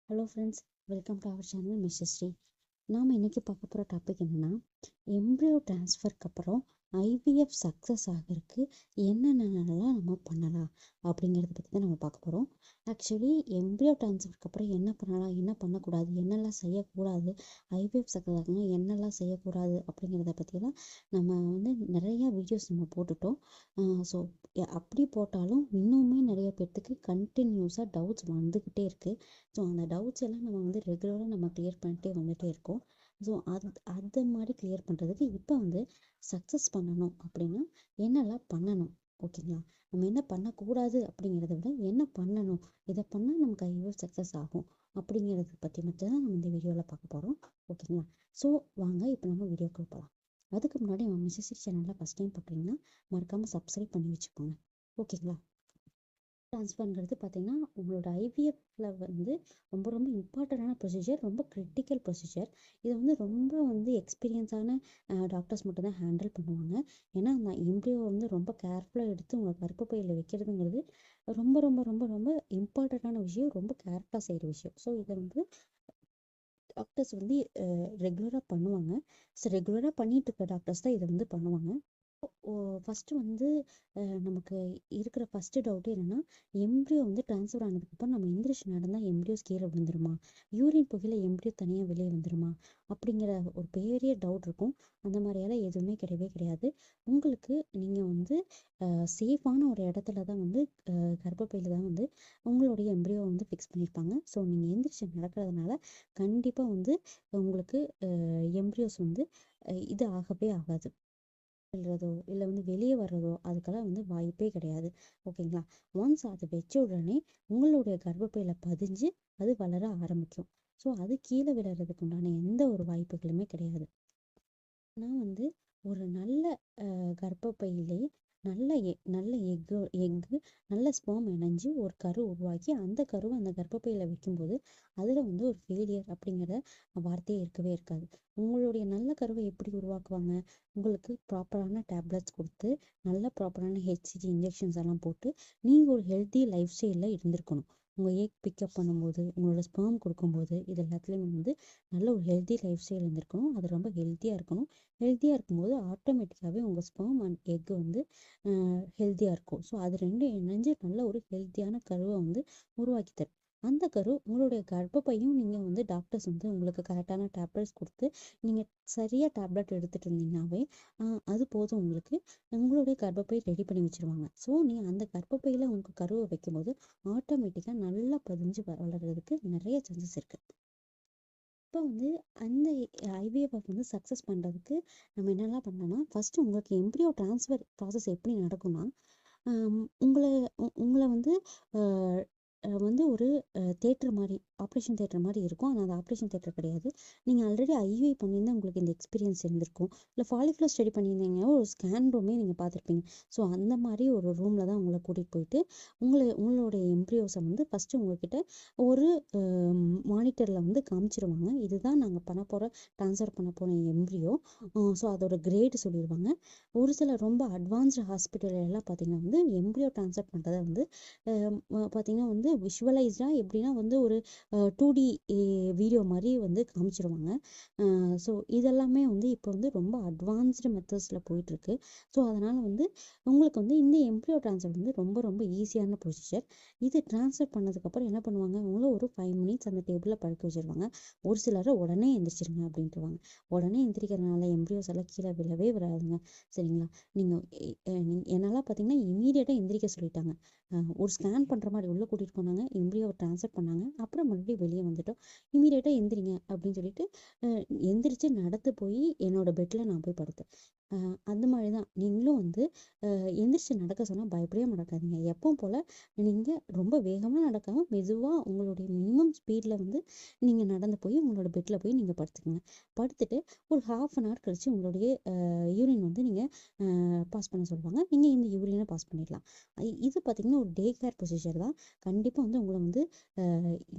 Hello friends, welcome to our channel mister Sri. நாம் இன்றைக்கி பார்க்க போகிற டாபிக் என்னென்னா, எம்ப்ரியோ ட்ரான்ஸ்ஃபருக்கு அப்புறம் ஐவிஎஃப் சக்ஸஸ் ஆகிறதுக்கு என்னென்னலாம் நம்ம பண்ணலாம் அப்படிங்கிறத பற்றி தான் நம்ம பார்க்க போகிறோம். ஆக்சுவலி எம்ப்ரியோ ட்ரான்ஸ்ஃபருக்கு அப்புறம் என்ன பண்ணலாம், என்ன பண்ணக்கூடாது, என்னெல்லாம் செய்யக்கூடாது, ஐவிஎஃப் சக்ஸஸ் ஆகணும் என்னெல்லாம் செய்யக்கூடாது அப்படிங்கிறத பற்றி தான் நம்ம நிறையா வீடியோஸ் நம்ம போட்டுட்டோம். ஸோ அப்படி போட்டாலும் இன்னுமே நிறைய பேர்த்துக்கு கண்டினியூஸாக டவுட்ஸ் வந்துக்கிட்டே இருக்குது. ஸோ அந்த டவுட்ஸ் எல்லாம் நம்ம ரெகுலராக நம்ம கிளியர் பண்ணிட்டே வந்துகிட்டே இருக்கோம். ஸோ அது மாதிரி கிளியர் பண்ணுறதுக்கு இப்போ சக்ஸஸ் பண்ணணும் அப்படின்னா என்னெல்லாம் பண்ணணும், ஓகேங்களா? நம்ம என்ன பண்ணக்கூடாது அப்படிங்கிறத விட என்ன பண்ணணும், இதை பண்ணால் நமக்கு ஐவிஎஃப் சக்ஸஸ் ஆகும் அப்படிங்கிறத பற்றி மட்டும் தான் நம்ம இந்த வீடியோவில் பார்க்க போகிறோம், ஓகேங்களா? ஸோ வாங்க இப்போ நம்ம வீடியோக்குள்ள போகலாம். அதுக்கு முன்னாடி நம்ம மிஸ்ஸஸ் ஸ்ரீ சேனலில் ஃபஸ்ட் டைம் பார்க்குறீங்கன்னா மறக்காமல் சப்ஸ்கிரைப் பண்ணி வச்சுக்கோங்க, ஓகேங்களா? ட்ரான்ஸ்ஃபர்ங்கிறது பார்த்தீங்கன்னா உங்களோட ஐவிஎஃப்ல ரொம்ப ரொம்ப இம்பார்ட்டண்டான ப்ரொசீஜர், ரொம்ப கிரிட்டிக்கல் ப்ரொசீஜர். இதை ரொம்ப எக்ஸ்பீரியன்ஸான டாக்டர்ஸ் மட்டும் தான் ஹேண்டில் பண்ணுவாங்க. ஏன்னா அந்த எம்ப்ரியோ ரொம்ப கேர்ஃபுல்லாக எடுத்து உங்கள் கர்ப்பப்பையில் வைக்கிறதுங்கிறது ரொம்ப ரொம்ப ரொம்ப ரொம்ப இம்பார்ட்டண்டான விஷயம், ரொம்ப கேர்ஃபுல்லாக செய்கிற விஷயம். ஸோ இதை டாக்டர்ஸ் ரெகுலராக பண்ணுவாங்க. ஸோ ரெகுலராக பண்ணிட்டு இருக்க டாக்டர்ஸ் தான் இதை பண்ணுவாங்க. ஃபஸ்ட்டு நமக்கு இருக்கிற ஃபஸ்ட்டு டவுட்டு என்னென்னா, எம்ப்ரியோ ட்ரான்ஸ்ஃபர் ஆனதுக்கப்புறம் நம்ம எந்திரிச்சு நடந்தால் எம்ப்ரியோஸ் கீழே விழுந்துருமா, யூரின் புகையில் எம்ப்ரியோ தனியாக வெளியே வந்துருமா அப்படிங்கிற ஒரு பெரிய டவுட் இருக்கும். அந்த மாதிரியெல்லாம் எதுவுமே கிடையவே கிடையாது. உங்களுக்கு நீங்கள் சேஃபான ஒரு இடத்துல தான் கர்ப்பப்பையில் தான் உங்களுடைய எம்ப்ரியோ ஃபிக்ஸ் பண்ணியிருப்பாங்க. ஸோ நீங்கள் எந்திரிச்சு நடக்கிறதுனால கண்டிப்பாக உங்களுக்கு எம்ப்ரியோஸ் இது ஆகவே ஆகாது. விழுறதோ இல்லை வெளியே வர்றதோ அதுக்கெல்லாம் வாய்ப்பே கிடையாது, ஓகேங்களா? ஒன்ஸ் அது வச்ச உடனே உங்களுடைய கர்ப்பப்பையில் பதிஞ்சு அது வளர ஆரம்பிக்கும். ஸோ அது கீழே விழுறதுக்கு உண்டான எந்த ஒரு வாய்ப்புகளுமே கிடையாது. நான் ஒரு நல்ல கர்ப்பப்பையிலே நல்ல எக்கு நல்ல ஸ்பெர்ம் இணைஞ்சு ஒரு கரு உருவாக்கி அந்த கருவை அந்த கர்ப்பப்பையில் வைக்கும்போது அதில் ஒரு ஃபெயிலியர் அப்படிங்கிற வார்த்தையே இருக்கவே இருக்காது. உங்களுடைய நல்ல கருவை எப்படி உருவாக்குவாங்க? உங்களுக்கு ப்ராப்பரான டேப்லெட்ஸ் கொடுத்து நல்ல ப்ராப்பரான ஹெச்சிஜி இன்ஜெக்ஷன்ஸ் எல்லாம் போட்டு நீங்கள் ஒரு ஹெல்த்தி லைஃப் ஸ்டைலில் இருந்திருக்கணும். உங்கள் எக் பிக்கப் பண்ணும்போது, உங்களோட ஸ்பெர்ம் கொடுக்கும்போது, இது எல்லாத்துலேயுமே நல்ல ஒரு ஹெல்த்தி லைஃப் ஸ்டைல் இருந்திருக்கணும். அது ரொம்ப ஹெல்த்தியாக இருக்கணும். ஹெல்த்தியாக இருக்கும்போது ஆட்டோமேட்டிக்காகவே உங்கள் ஸ்பெர்ம் அண்ட் எக் ஹெல்த்தியாக இருக்கும். ஸோ அது ரெண்டும் இணைஞ்சு நல்ல ஒரு ஹெல்த்தியான கருவை உருவாக்கி தரும். அந்த கரு உங்களுடைய கர்ப்பப்பையும் நீங்கள் டாக்டர்ஸ் உங்களுக்கு கரெக்டான டேப்லெட்ஸ் கொடுத்து நீங்கள் சரியாக டேப்லெட் எடுத்துகிட்டு இருந்தீங்கன்னாவே அது போதும், உங்களுடைய கர்ப்பப்பை ரெடி பண்ணி வச்சுருவாங்க. ஸோ நீங்கள் அந்த கர்ப்பப்பையில் உங்களுக்கு கருவை வைக்கும்போது ஆட்டோமேட்டிக்காக நல்லா பதிஞ்சு வளர்கிறதுக்கு நிறைய சான்சஸ் இருக்குது. இப்போ அந்த ஐவிஎஃப் சக்ஸஸ் பண்ணுறதுக்கு நம்ம என்னெல்லாம் பண்ணலாம்னா, ஃபஸ்ட்டு உங்களுக்கு எம்ப்ரியோ ட்ரான்ஸ்ஃபர் ப்ராசஸ் எப்படி நடக்கும்னா, உங்களை உங்களை ஒரு தேட்டர் மாதிரி, ஆப்ரேஷன் தேட்டர் மாதிரி இருக்கும். ஆனால் அது ஆப்ரேஷன் தேட்டர் கிடையாது. நீங்கள் ஆல்ரெடி ஐவி பண்ணியிருந்தால் உங்களுக்கு இந்த எக்ஸ்பீரியன்ஸ் இருந்திருக்கும். இல்லை ஃபாலிகுலர் ஸ்டடி பண்ணியிருந்தீங்கன்னா ஒரு ஸ்கேன் ரூமே நீங்கள் பார்த்துருப்பீங்க. ஸோ அந்த மாதிரி ஒரு ரூமில் தான் உங்களை கூட்டிகிட்டு போயிட்டு உங்களுடைய எம்ப்ரியோஸை ஃபஸ்ட்டு உங்கள்கிட்ட ஒரு மானிட்டரில் காமிச்சிருவாங்க. இதுதான் நாங்கள் ட்ரான்ஸ்ஃபர் பண்ண போகிற எம்ப்ரியோ. ஸோ அதோட கிரேடு சொல்லிடுவாங்க. ஒரு சில ரொம்ப அட்வான்ஸ்டு ஹாஸ்பிட்டல் எல்லாம் பார்த்தீங்கன்னா எம்ப்ரியோ ட்ரான்ஸ்ஃபர் பண்ணுறதை பார்த்தீங்கன்னா விஷுவலைஸ்டாக எப்படின்னா ஒரு 2D வீடியோ மாதிரி காமிச்சிருவாங்க. ஸோ இதெல்லாமே இப்போ ரொம்ப அட்வான்ஸ்டு மெத்தட்ஸில் போயிட்டுருக்கு. ஸோ அதனால் உங்களுக்கு இந்த எம்ப்ரியோ ட்ரான்ஸ்ஃபர் ரொம்ப ரொம்ப ஈஸியான ப்ரொசீஜர். இது ட்ரான்ஸ்ஃபர் பண்ணதுக்கப்புறம் என்ன பண்ணுவாங்க, உங்களை ஒரு 5 மினிட்ஸ் அந்த டேபிளில் படுக்க வச்சுருவாங்க. ஒரு சிலரை உடனே எந்திரிச்சிருங்க அப்படின்ட்டுருவாங்க. உடனே எந்திரிக்கிறதுனால எம்ப்ரியோஸ் எல்லாம் கீழே விழவே விடாதுங்க, சரிங்களா? நீங்கள் என்னெல்லாம் பார்த்தீங்கன்னா இமீடியட்டாக எந்திரிக்க சொல்லிட்டாங்க. ஒரு ஸ்கேன் பண்ணுற மாதிரி உள்ளே கூட்டிகிட்டு போனாங்க, எம்ப்ரியோவை ட்ரான்ஸ்ஃபர் பண்ணாங்க, அப்புறம் மறுபடியும் வெளியே வந்துட்டோம். இமீடியட்டாக எந்திரிங்க அப்படின்னு சொல்லிட்டு எந்திரிச்சு நடந்து போய் என்னோட பெட்டில் நான் போய் படுத்தேன். அந்த மாதிரி தான் நீங்களும் எந்திரிச்சு நடக்க சொன்னால் பயப்படவே நடக்காதீங்க. எப்பவும் போல் நீங்கள் ரொம்ப வேகமாக நடக்காமல் மெதுவாக உங்களுடைய மினிமம் ஸ்பீடில் நீங்கள் நடந்து போய் உங்களோட பெட்டில் போய் நீங்கள் படுத்துக்கங்க. படுத்துட்டு ஒரு 1/2 hour கழிச்சு உங்களுடைய யூரின் நீங்கள் பாஸ் பண்ண சொல்லுவாங்க. நீங்கள் இந்த யூரினை பாஸ் பண்ணிடலாம். இது பார்த்திங்கன்னா ஒரு டே கேர் ப்ரொசீஜர் தான். கண்டிப்பாக உங்களை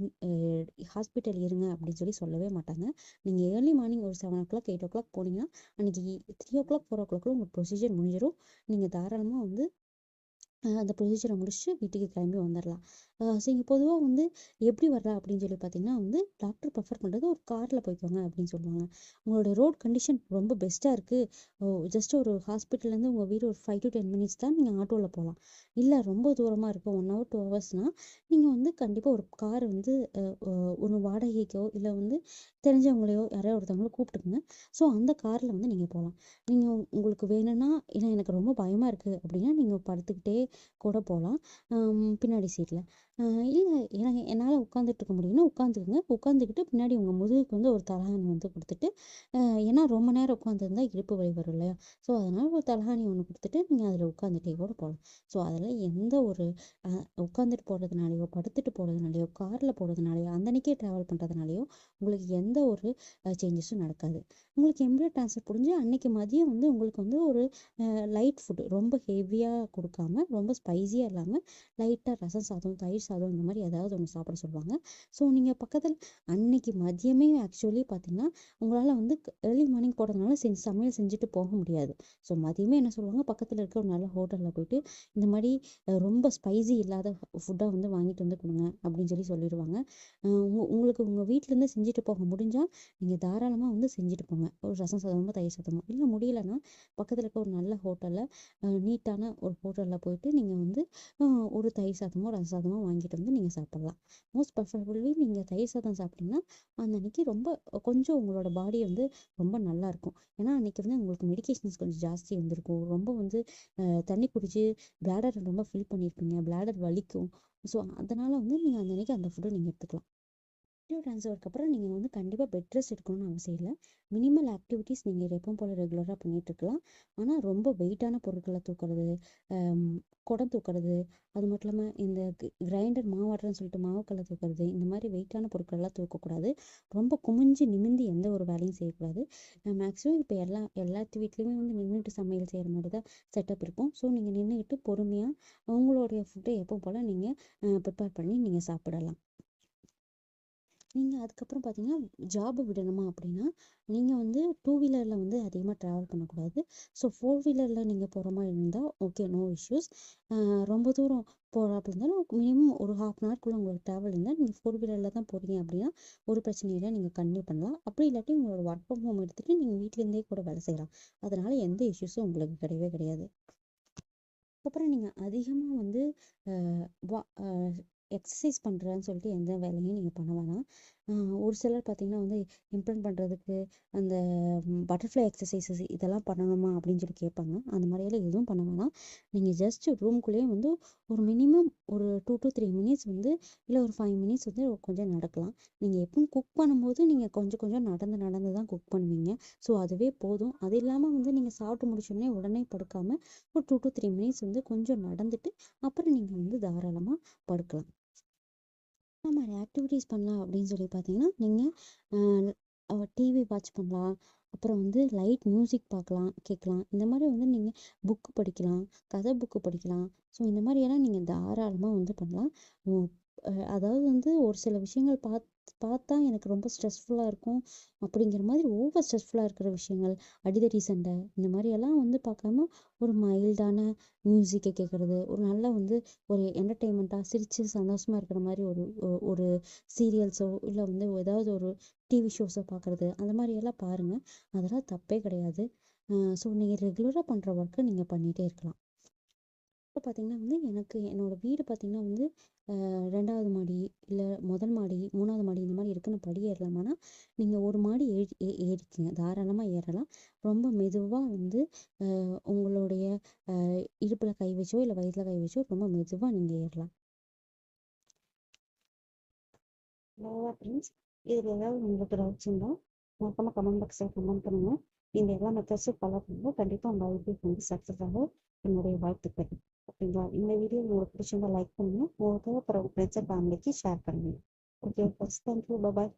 ஹாஸ்பிட்டல் இருங்க அப்படின்னு சொல்லவே மாட்டாங்க. நீங்கள் ஏர்லி மார்னிங் ஒரு 7 o'clock 8 o'clock போனீங்கன்னா அன்றைக்கி 3 o'clock 4 o'clock உங்கள் ப்ரொசீஜர் முடிஞ்சிடும். நீங்கள் தாராளமாக அந்த ப்ரொசீஜரை முடிச்சுட்டு வீட்டுக்கு கிளம்பி வந்துடலாம். ஸோ இங்கே பொதுவாக வந்து எப்படி வரலாம் அப்படின்னு சொல்லி பார்த்தீங்கன்னா வந்து டாக்டர் ப்ரிஃபர் பண்ணுறது ஒரு காரில் போய்க்கோங்க அப்படின்னு சொல்லுவாங்க. உங்களோட ரோட் கண்டிஷன் ரொம்ப பெஸ்ட்டாக இருக்குது, ஜஸ்ட் ஒரு ஹாஸ்பிட்டல்லேருந்து உங்கள் வீடு ஒரு 5 to 10 மினிட்ஸ் தான், நீங்கள் ஆட்டோவில் போகலாம். இல்லை ரொம்ப தூரமாக இருக்குது 1 hour 2 hours நீங்கள் வந்து கண்டிப்பாக ஒரு கார் வந்து ஒன்று வாடகைக்கோ இல்லை வந்து தெரிஞ்சவங்களையோ யாரையோ ஒருத்தவங்களோ கூப்பிட்டுக்குங்க. ஸோ அந்த காரில் வந்து நீங்கள் போகலாம். நீங்கள் உங்களுக்கு வேணும்னா, இல்லை எனக்கு ரொம்ப பயமாக இருக்குது அப்படின்னா நீங்கள் படுத்துக்கிட்டே கூட போகலாம் பின்னாடி சீட்டில். இல்லை எனக்கு என்னால் உட்காந்துட்டு இருக்க முடியும்னா உட்காந்துக்குங்க. உட்காந்துக்கிட்டு பின்னாடி உங்கள் முதுகுக்கு வந்து ஒரு தலகாணி வந்து கொடுத்துட்டு, ஏன்னா ரொம்ப நேரம் உட்காந்துருந்தா இடுப்பு வலி வரும் இல்லையா? ஸோ அதனால் ஒரு தலகாணி ஒன்று கொடுத்துட்டு நீங்கள் அதில் உட்காந்துட்டே கூட போகலாம். ஸோ அதில் எந்த ஒரு உட்காந்துட்டு போகிறதுனாலையோ படுத்துட்டு போகிறதுனாலையோ காரில் போகிறதுனாலையோ அந்தன்னைக்கே ட்ராவல் பண்ணுறதுனாலையோ உங்களுக்கு எந்த ஒரு சேஞ்சஸும் நடக்காது. உங்களுக்கு எம்ப்ராய்டரி ட்ரான்ஸ்ஃபர் முடிஞ்சு அன்னைக்கு மதியம் வந்து உங்களுக்கு வந்து ஒரு லைட் ஃபுட்டு ரொம்ப ஹெவியாக கொடுக்காம ரொம்ப ஸ்பைஸியாக இல்லாமல் லைட்டாக ரசம் சாதம் தயிர் சாதம் இந்த மாதிரி ஏதாவது ஒன்று சாப்பிட சொல்லுவாங்க. ஸோ நீங்கள் பக்கத்தில் அன்னைக்கு மதியமே ஆக்சுவலி பார்த்தீங்கன்னா உங்களால் வந்து ஏர்லி மார்னிங் போகிறதுனால சமையல் செஞ்சுட்டு போக முடியாது. ஸோ மதியமே என்ன சொல்லுவாங்க, பக்கத்தில் இருக்க ஒரு நல்ல ஹோட்டலில் போயிட்டு இந்த மாதிரி ரொம்ப ஸ்பைசி இல்லாத ஃபுட்டாக வந்து வாங்கிட்டு வந்து கொடுங்க அப்படின்னு சொல்லிடுவாங்க. உங்களுக்கு உங்கள் வீட்டிலேருந்து செஞ்சுட்டு போக முடிஞ்சால் நீங்கள் தாராளமாக வந்து செஞ்சுட்டு போங்க. ஒரு ரசம் சாதமோ தயிர் சாதமோ. இல்லை முடியலைன்னா பக்கத்தில் இருக்க ஒரு நல்ல ஹோட்டலில் நீட்டான ஒரு ஹோட்டலில் போயிட்டு நீங்கள் வந்து ஒரு தயிர் சாதமோ ரசம் சாதமோ வாங்கிட்டு வந்து நீங்கள் சாப்பிட்லாம். மோஸ்ட் ப்ரிஃபரபிளி நீங்கள் தயிர் சாதம் சாப்பிட்டீங்கன்னா அந்த அன்னைக்கு ரொம்ப கொஞ்சம் உங்களோட பாடி வந்து ரொம்ப நல்லா இருக்கும். ஏன்னா அன்னைக்கு வந்து உங்களுக்கு மெடிகேஷன்ஸ் கொஞ்சம் ஜாஸ்தி இருந்திருக்கும். ரொம்ப வந்து தண்ணி குடிச்சு பிளாடர் ரொம்ப ஃபில் பண்ணியிருப்பீங்க, பிளாடர் வலிக்கும். ஸோ அதனால் வந்து நீங்கள் அந்த அன்னைக்கு அந்த ஃபுட்டை நீங்கள் எடுத்துக்கலாம். ட்ரான்ஸ்ஃபருக்கு அப்புறம் நீங்கள் வந்து கண்டிப்பாக பெட் ரெஸ்ட் எடுக்கணும்னு அவசியம் இல்லை. மினிமல் ஆக்டிவிட்டீஸ் நீங்கள் எப்பவும் போல் ரெகுலராக பண்ணிகிட்டு இருக்கலாம். ஆனால் ரொம்ப வெயிட்டான பொருட்களை தூக்குறது, குடம் தூக்குறது, அது மட்டும் இல்லாமல் இந்த கிரைண்டர் மாவாட்டுறன்னு சொல்லிட்டு மாவுக்கல்லை தூக்குறது, இந்த மாதிரி வெயிட்டான பொருட்கள்லாம் தூக்கக்கூடாது. ரொம்ப குமிஞ்சு நிமிந்து எந்த ஒரு வேலையும் செய்யக்கூடாது. மேக்ஸிமம் இப்போ எல்லாத்து வீட்லேயுமே வந்து நின்றுட்டு சமையல் செய்கிற மாதிரி தான் செட்டப் இருக்கும். ஸோ நீங்கள் நின்றுக்கிட்டு பொறுமையாக உங்களுடைய ஃபுட்டை எப்போ போல் நீங்கள் ப்ரிப்பேர் பண்ணி நீங்கள் சாப்பிடலாம். நீங்கள் அதுக்கப்புறம் பார்த்தீங்கன்னா ஜாபை விடணுமா அப்படின்னா நீங்கள் வந்து 2 வீலரில் வந்து அதிகமாக ட்ராவல் பண்ணக்கூடாது. ஸோ 4 வீலரில் நீங்கள் போகிற மாதிரி இருந்தால் ஓகே, நோ இஷ்யூஸ். ரொம்ப தூரம் போகிறாப்படி இருந்தாலும் மினிமம் ஒரு 1/2 அன் ஹவர்க்குள்ளே உங்களுக்கு ட்ராவல் இருந்தால் நீங்கள் 4 வீலரில் தான் போகிறீங்க அப்படின்னா ஒரு பிரச்சனையும் இல்லை, நீங்கள் கன்டினியூ பண்ணலாம். அப்படி இல்லாட்டி உங்களோட ஒர்க் ஃப்ரம் ஹோம் எடுத்துகிட்டு நீங்கள் வீட்டிலேருந்தே கூட வேலை செய்யலாம். அதனால் எந்த இஷ்யூஸும் உங்களுக்கு கிடையவே கிடையாது. அதுக்கப்புறம் நீங்கள் அதிகமாக வந்து எக்ஸசைஸ் பண்ணுறேன்னு சொல்லிட்டு எந்த வேலையும் நீங்கள் பண்ண வேணாம். ஒரு சிலர் பார்த்தீங்கன்னா வந்து இம்ப்ரூவ் பண்ணுறதுக்கு அந்த பட்டர்ஃப்ளை எக்ஸசைசஸ் இதெல்லாம் பண்ணணுமா அப்படின்னு சொல்லி கேட்பாங்க. அந்த மாதிரியெல்லாம் எதுவும் பண்ண வேணாம். நீங்கள் ஜஸ்ட் ரூம்குள்ளேயே வந்து ஒரு மினிமம் ஒரு 2 to 3 மினிட்ஸ் வந்து இல்லை ஒரு 5 மினிட்ஸ் வந்து கொஞ்சம் நடக்கலாம். நீங்கள் எப்பவும் குக் பண்ணும்போது நீங்கள் கொஞ்சம் கொஞ்சம் நடந்து நடந்து தான் குக் பண்ணுவீங்க. ஸோ அதுவே போதும். அது இல்லாமல் வந்து நீங்கள் சாப்பிட்டு முடிச்சோடனே உடனே படுக்காமல் ஒரு 2 to 3 மினிட்ஸ் வந்து கொஞ்சம் நடந்துட்டு அப்புறம் நீங்கள் வந்து தாராளமாக படுக்கலாம். இந்த மாதிரி ஆக்டிவிட்டீஸ் பண்ணலாம் அப்படின்னு சொல்லி பார்த்தீங்கன்னா நீங்கள் டிவி வாட்ச் பண்ணலாம். அப்புறம் வந்து லைட் மியூசிக் பார்க்கலாம், கேட்கலாம். இந்த மாதிரி வந்து நீங்கள் புக்கு படிக்கலாம், கதை புக்கு படிக்கலாம். ஸோ இந்த மாதிரியெல்லாம் நீங்கள் தாராளமாக வந்து பண்ணலாம். அதாவது வந்து ஒரு சில விஷயங்கள் பார்த்தா எனக்கு ரொம்ப ஸ்ட்ரெஸ்ஃபுல்லாக இருக்கும் அப்படிங்கிற மாதிரி ஓவர் ஸ்ட்ரெஸ்ஃபுல்லாக இருக்கிற விஷயங்கள், அடிதடி சண்டை இந்த மாதிரியெல்லாம் வந்து பார்க்காம ஒரு மைல்டான மியூசிக்கை கேட்குறது, ஒரு நல்ல வந்து ஒரு என்டர்டெயின்மெண்ட்டாக சிரித்து சந்தோஷமாக இருக்கிற மாதிரி ஒரு ஒரு சீரியல்ஸோ இல்லை வந்து ஏதாவது ஒரு டிவி ஷோஸோ பார்க்குறது, அந்த மாதிரியெல்லாம் பாருங்கள். அதெல்லாம் தப்பே கிடையாது. ஸோ நீங்கள் ரெகுலராக பண்ணுற ஒர்க்கை நீங்கள் பண்ணிகிட்டே இருக்கலாம். இப்போ பார்த்தீங்கன்னா வந்து எனக்கு என்னோடய வீடு பார்த்தீங்கன்னா வந்து 2வது மாடி இல்லை முதல் மாடி 3வது மாடி இந்த மாதிரி இருக்குன்னு படி ஏறலாமான்னா நீங்கள் ஒரு மாடி ஏறிக்கிங்க, தாராளமாக ஏறலாம். ரொம்ப மெதுவாக வந்து உங்களுடைய இடுப்பில் கை வச்சோ இல்லை வயிற்றில் கை வச்சோ ரொம்ப மெதுவாக நீங்கள் ஏறலாம். ஃப்ரெண்ட்ஸ், இதில் ஏதாவது உங்களுக்கு டவுட்ஸ் இருந்தால் மொத்தமாக கமெண்ட் பாக்ஸில் கமெண்ட் பண்ணுங்கள். இந்த எல்லா மெத்தட்ஸும் ஃபாலோ பண்ணுங்கள். கண்டிப்பாக உங்கள் லைஃப் வந்து சக்ஸஸ் ஆகும். என்னுடைய வாழ்த்துக்கள். ஓகேங்களா? இந்த வீடியோ உங்களுக்கு பிடிச்சிருந்தா லைக் பண்ணுங்கள். உங்களுக்கு தேவைப்படுற ஃப்ரெண்ட்ஸ் அண்ட் ஃபேமிலிக்கு ஷேர் பண்ணுங்கள். ஓகே, ஃபர்ஸ்ட் தேங்க்யூ, பாய்.